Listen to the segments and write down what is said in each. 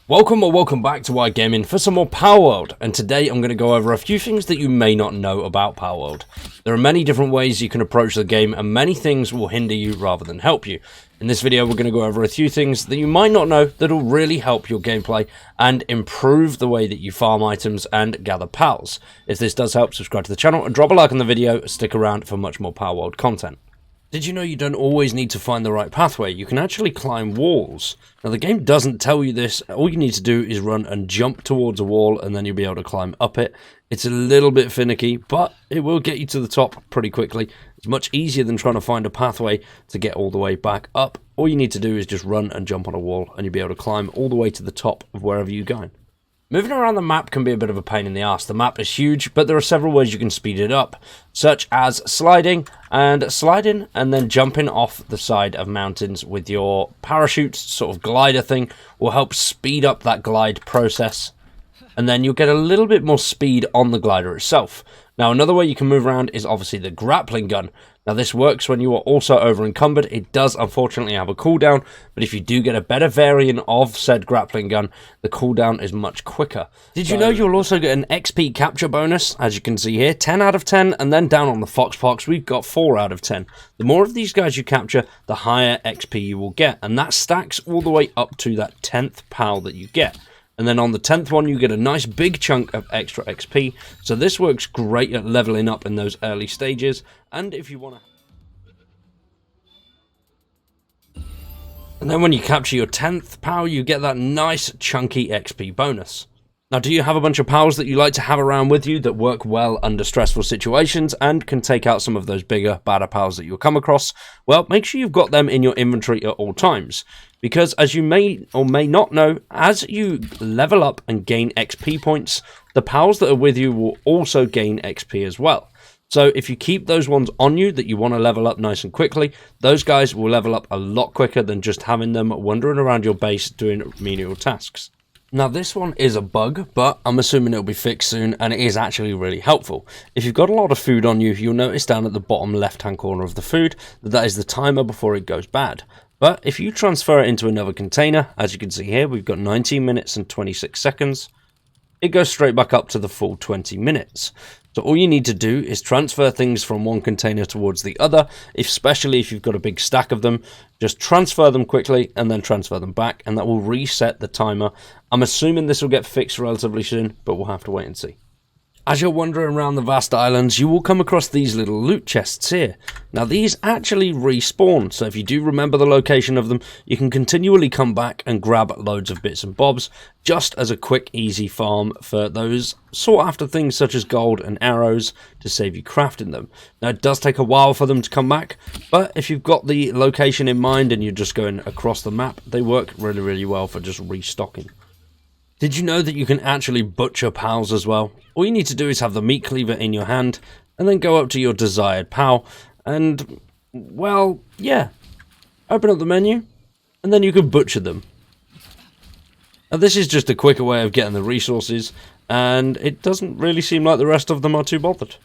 Welcome or welcome back to iGaming for some more Palworld, and today I'm going to go over a few things that you may not know about Palworld. There are many different ways you can approach the game, and many things will hinder you rather than help you. In this video we're going to go over a few things that you might not know that will really help your gameplay and improve the way that you farm items and gather pals. If this does help, subscribe to the channel and drop a like on the video. Stick around for much more Palworld content. Did you know you don't always need to find the right pathway? You can actually climb walls. Now the game doesn't tell you this. All you need to do is run and jump towards a wall and then you'll be able to climb up it. It's a little bit finicky, but it will get you to the top pretty quickly. It's much easier than trying to find a pathway to get all the way back up. All you need to do is just run and jump on a wall and you'll be able to climb all the way to the top of wherever you're going. Moving around the map can be a bit of a pain in the ass. The map is huge, but there are several ways you can speed it up, such as sliding and then jumping off the side of mountains with your parachute sort of glider thing will help speed up that glide process, and then you'll get a little bit more speed on the glider itself. Now another way you can move around is obviously the grappling gun. Now this works when you are also over encumbered. It does unfortunately have a cooldown, but if you do get a better variant of said grappling gun, the cooldown is much quicker. Did you know you'll also get an XP capture bonus? As you can see here, 10 out of 10, and then down on the Foxpox we've got 4 out of 10. The more of these guys you capture, the higher XP you will get, and that stacks all the way up to that 10th pal that you get. And then on the 10th one, you get a nice big chunk of extra XP. So this works great at leveling up in those early stages. And if you want to... And then when you capture your 10th pal, you get that nice chunky XP bonus. Now, do you have a bunch of pals that you like to have around with you that work well under stressful situations and can take out some of those bigger, badder pals that you'll come across? Well, make sure you've got them in your inventory at all times. Because as you may or may not know, as you level up and gain XP points, the pals that are with you will also gain XP as well. So if you keep those ones on you that you want to level up nice and quickly, those guys will level up a lot quicker than just having them wandering around your base doing menial tasks. Now this one is a bug, but I'm assuming it'll be fixed soon, and it is actually really helpful. If you've got a lot of food on you, you'll notice down at the bottom left hand corner of the food that is the timer before it goes bad. But if you transfer it into another container, as you can see here, we've got 19 minutes and 26 seconds. It goes straight back up to the full 20 minutes. So all you need to do is transfer things from one container towards the other, especially if you've got a big stack of them. Just transfer them quickly and then transfer them back, and that will reset the timer. I'm assuming this will get fixed relatively soon, but we'll have to wait and see. As you're wandering around the vast islands, you will come across these little loot chests here. Now these actually respawn, so if you do remember the location of them, you can continually come back and grab loads of bits and bobs, just as a quick, easy farm for those sought after things such as gold and arrows to save you crafting them. Now it does take a while for them to come back, but if you've got the location in mind and you're just going across the map, they work really, really well for just restocking. Did you know that you can actually butcher pals as well? All you need to do is have the meat cleaver in your hand and then go up to your desired pal and, well, yeah, open up the menu and then you can butcher them. Now this is just a quicker way of getting the resources, and it doesn't really seem like the rest of them are too bothered.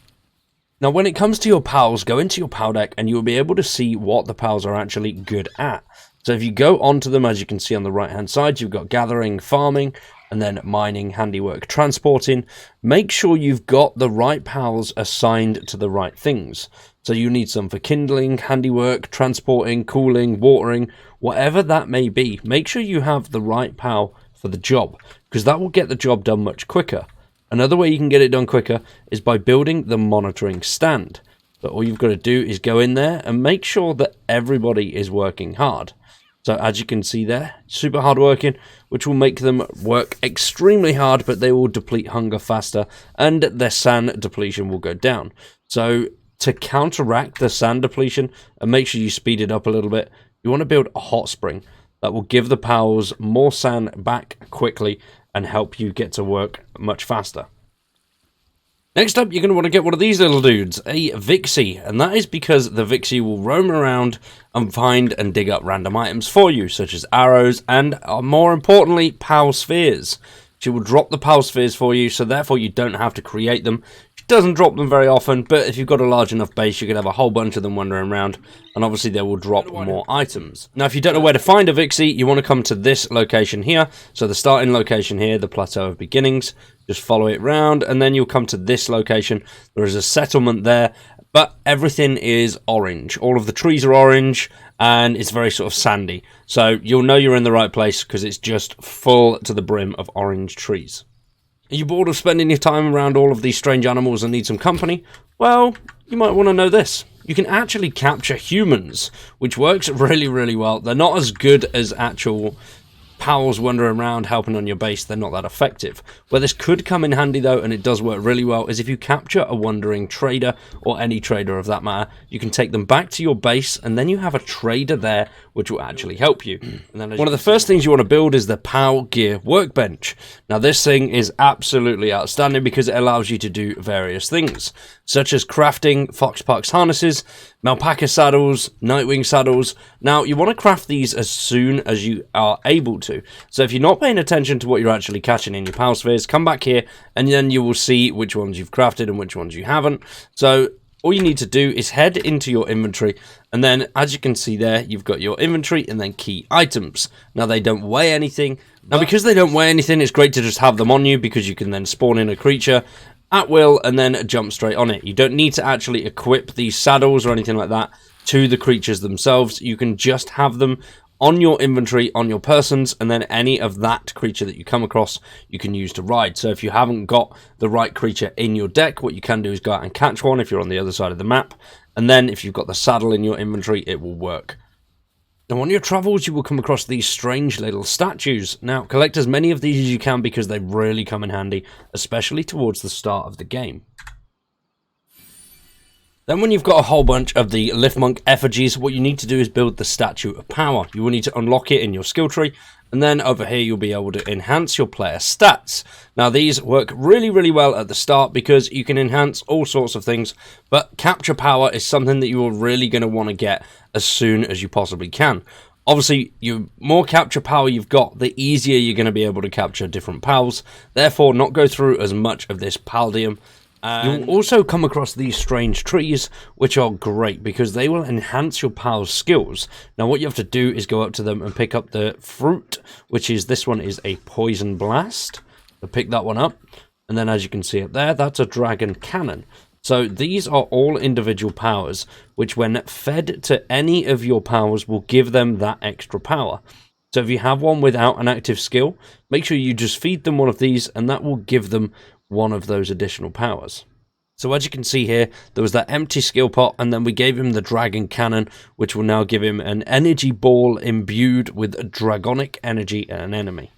Now when it comes to your pals, go into your pal deck and you'll be able to see what the pals are actually good at. So if you go onto them, as you can see on the right hand side, you've got gathering, farming, and then mining, handiwork, transporting. Make sure you've got the right pals assigned to the right things. So you need some for kindling, handiwork, transporting, cooling, watering, whatever that may be. Make sure you have the right pal for the job, because that will get the job done much quicker. Another way you can get it done quicker is by building the monitoring stand. But all you've got to do is go in there and make sure that everybody is working hard. So as you can see there, super hard working, which will make them work extremely hard, but they will deplete hunger faster and their sand depletion will go down. So to counteract the sand depletion and make sure you speed it up a little bit, you want to build a hot spring that will give the pals more sand back quickly and help you get to work much faster. Next up, you're going to want to get one of these little dudes, a Vixie, and that is because the Vixie will roam around and find and dig up random items for you, such as arrows and, more importantly, Pow spheres. She will drop the Pow spheres for you, so therefore you don't have to create them. She Doesn't drop them very often, but if you've got a large enough base, you can have a whole bunch of them wandering around, and obviously they will drop more items. Now, if you don't know where to find a Vixie, you want to come to this location here. So the starting location here, the Plateau of Beginnings. Just follow it round, and then you'll come to this location. There is a settlement there, but everything is orange. All of the trees are orange, and it's very sort of sandy. So you'll know you're in the right place because it's just full to the brim of orange trees. Are you bored of spending your time around all of these strange animals and need some company? Well, you might want to know this. You can actually capture humans, which works really, really well. They're not as good as actual Pows wandering around helping on your base. They're not that effective. Where this could come in handy though, and it does work really well, is if you capture a wandering trader, or any trader of that matter, you can take them back to your base, and then you have a trader there which will actually help you. And then one of the first things you want to build is the Pow Gear Workbench. Now this thing is absolutely outstanding because it allows you to do various things, such as crafting Foxparks harnesses, Alpaca saddles, Nightwing saddles. Now you want to craft these as soon as you are able to. So if you're not paying attention to what you're actually catching in your Pow spheres, come back here and then you will see which ones you've crafted and which ones you haven't. So all you need to do is head into your inventory, and then as you can see there, you've got your inventory and then key items. Now they don't weigh anything. Now because they don't weigh anything, it's great to just have them on you because you can then spawn in a creature at will and then jump straight on it. You don't need to actually equip these saddles or anything like that to the creatures themselves. You can just have them on your inventory, on your persons, and then any of that creature that you come across, you can use to ride. So if you haven't got the right creature in your deck, what you can do is go out and catch one if you're on the other side of the map, and then if you've got the saddle in your inventory, it will work. Now on your travels, you will come across these strange little statues. Now collect as many of these as you can because they really come in handy, especially towards the start of the game. Then when you've got a whole bunch of the Liftmonk effigies, what you need to do is build the Statue of Power. You will need to unlock it in your skill tree, and then over here you'll be able to enhance your player stats. Now these work really, really well at the start because you can enhance all sorts of things, but capture power is something that you are really going to want to get as soon as you possibly can. Obviously, the more capture power you've got, the easier you're going to be able to capture different pals. Therefore, not go through as much of this paldium. You'll also come across these strange trees, which are great because they will enhance your pal's skills. Now what you have to do is go up to them and pick up the fruit, which is, this one is a poison blast. So pick that one up, and then as you can see up there, that's a dragon cannon. So these are all individual powers, which when fed to any of your powers will give them that extra power. So if you have one without an active skill, make sure you just feed them one of these, and that will give them one of those additional powers. So as you can see here, there was that empty skill pot, and then we gave him the dragon cannon, which will now give him an energy ball imbued with dragonic energy at an enemy.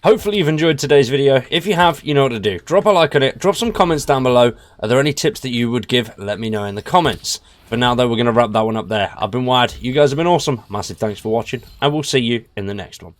Hopefully you've enjoyed today's video. If you have, you know what to do. Drop a like on it, drop some comments down below. Are there any tips that you would give? Let me know in the comments. For now though, we're going to wrap that one up there. I've been Wired, you guys have been awesome. Massive thanks for watching, and we'll see you in the next one.